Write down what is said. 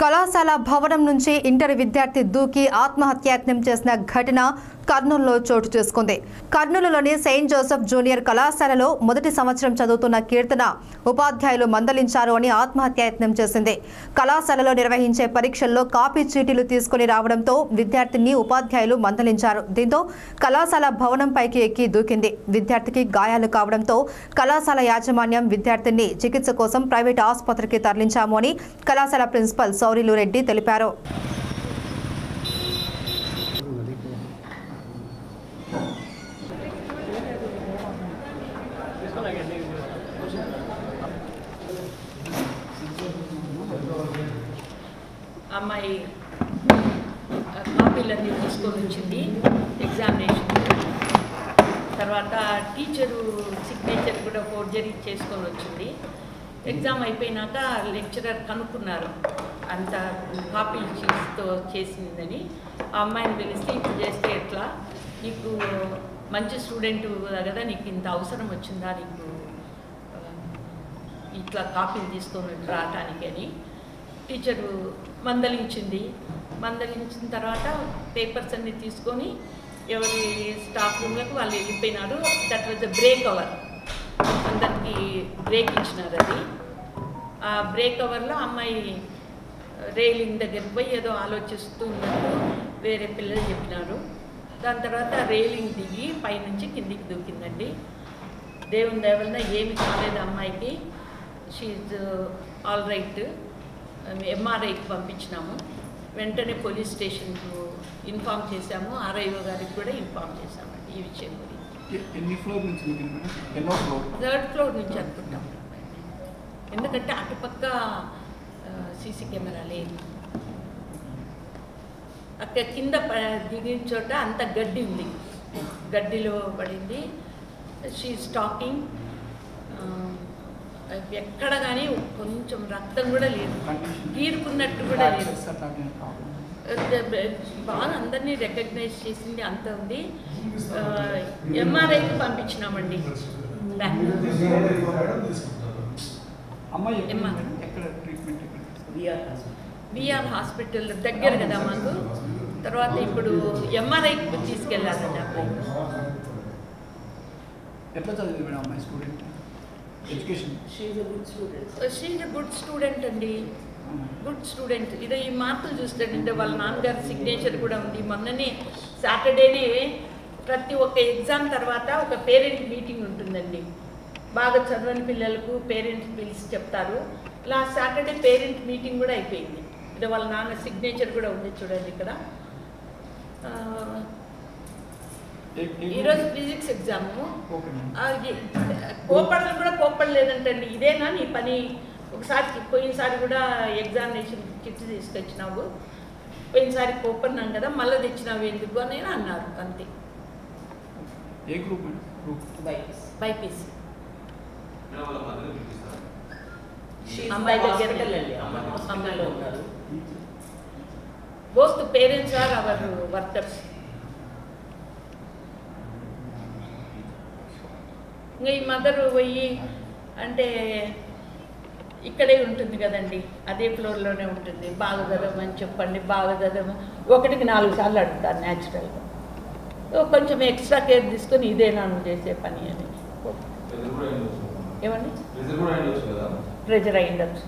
కళాశాల భవనం నుంచి ఇంటర్ విద్యార్థి దూకి ఆత్మహత్యాయత్నం చేసిన ఘటన కర్నూలులో చోటు చేసుకుంది. కర్నూలులోని సెయింట్ జోసెఫ్ జూనియర్ కళాశాలలో మొదటి సంవత్సరం చదువుతున్న కీర్తన ఉపాధ్యాయులు మందలించారు అని ఆత్మహత్యాయత్నం చేసింది. కళాశాలలో నిర్వహించే పరీక్షల్లో కాపీ చీటీలు తీసుకుని రావడంతో విద్యార్థిని ఉపాధ్యాయులు మందలించారు. దీంతో కళాశాల భవనం పైకి ఎక్కి దూకింది. విద్యార్థికి గాయాలు కావడంతో కళాశాల యాజమాన్యం విద్యార్థిని చికిత్స కోసం ప్రైవేట్ ఆసుపత్రికి తరలించాము అని కళాశాల ప్రిన్సిపల్ సౌరిలు రెడ్డి తెలిపారు. అమ్మాయి కాపీలన్నీ తీసుకొని వచ్చింది ఎగ్జామినేషన్. తర్వాత టీచరు సిగ్నేచర్ కూడా ఫోర్జరీ చేసుకొని వచ్చింది. ఎగ్జామ్ అయిపోయినాక లెక్చరర్ కనుక్కున్నారు అంత కాపీలు చేసిందని. ఆ అమ్మాయిని పిలిస్తే ఇప్పుడు చేస్తే ఎట్లా, నీకు మంచి స్టూడెంట్ కదా, నీకు ఇంత అవసరం వచ్చిందా నీకు ఇట్లా కాపీలు తీసుకొని రావటానికి అని టీచరు మందలించింది. మందలించిన తర్వాత పేపర్స్ అన్నీ తీసుకొని ఎవరి స్టాఫ్ రూమ్లకు వాళ్ళు వెళ్ళిపోయినారు. That was the break our, అందరికీ బ్రేక్ ఇచ్చినారు. అది ఆ బ్రేక్ అవర్లో అమ్మాయి రైలింగ్ దగ్గరికి పోయి ఏదో ఆలోచిస్తూ ఉన్నట్టు వేరే పిల్లలు చెప్పినారు. దాని తర్వాత రైలింగ్ దిగి పైనుంచి కిందికి దూకిందండి. దేవుని దయ వలన ఏమి కాలేదు అమ్మాయికి. She's all right. ఎంఆర్ఐకి పంపించినాము. వెంటనే పోలీస్ స్టేషన్కు ఇన్ఫామ్ చేశాము. ఆర్ఐఓ గారికి కూడా ఇన్ఫామ్ చేశామండి ఈ విషయం గురించి. థర్డ్ ఫ్లోర్ నుంచి అనుకుంటాం, ఎందుకంటే అటుపక్క సీసీ కెమెరా లేదు. అక్కడ కింద దిగిన చోట అంత గడ్డి ఉంది, గడ్డిలో పడింది. షీ స్టాకింగ్, ఎక్కడ కానీ కొంచెం రక్తం కూడా లేదు, గీరుకున్నట్టు కూడా లేదు. బాగా అందరినీ రికగ్నైజ్ చేసింది, అంత ఉంది. ఎంఆర్ఐకి పంపించినామండి. విఆర్ హాస్పిటల్ దగ్గర కదా మాకు. తర్వాత ఇప్పుడు ఎంఆర్ఐకి తీసుకెళ్ళాలండి అమ్మాయి. ఎట్లా చదివింది మేడం అమ్మాయి student? Education she a good student అండి, గుడ్ స్టూడెంట్. ఇది ఈ మార్కులు చూస్తాడంటే వాళ్ళ నాన్నగారి సిగ్నేచర్ కూడా ఉంది. మొన్ననే సాటర్డేనే ప్రతి ఒక్క ఎగ్జామ్ తర్వాత ఒక పేరెంట్ మీటింగ్ ఉంటుందండి. బాగా చదవని పిల్లలకు పేరెంట్స్ పిలిచి చెప్తారు. లాస్ట్ సాటర్డే పేరెంట్ మీటింగ్ కూడా అయిపోయింది. ఇది వాళ్ళ నాన్న సిగ్నేచర్ కూడా ఉంది చూడండి ఇక్కడ. ఈరోజు ఫిజిక్స్ ఎగ్జాము. కోపడలు కూడా కోపడలేదంటండి. ఇదేనా నీ పని? ఒకసారి పోయినసారి కూడా ఎగ్జామినేషన్ కిట్ తీసుకొచ్చినావు, పోయినసారి కోపడినాం కదా, మళ్ళీ తెచ్చినావు ఎందుకు అని అన్నారు. అంతే. ఏ గ్రూప్? బైపీసీ. అమ్మాయి దగ్గర both parents are our workers. ఇంకా ఈ మదర్ పోయి అంటే ఇక్కడే ఉంటుంది కదండి, అదే ఫ్లోర్లోనే ఉంటుంది. బాగా చదవమని చెప్పండి, బాగా చదవ 1కి 4 సార్లు అడుగుతారు న్యాచురల్గా. కొంచెం ఎక్స్ట్రా కేర్ తీసుకొని ఇదేనా నువ్వు చేసే పని అని. ఏమండి ప్రెజర్ అయ్యిండొచ్చు.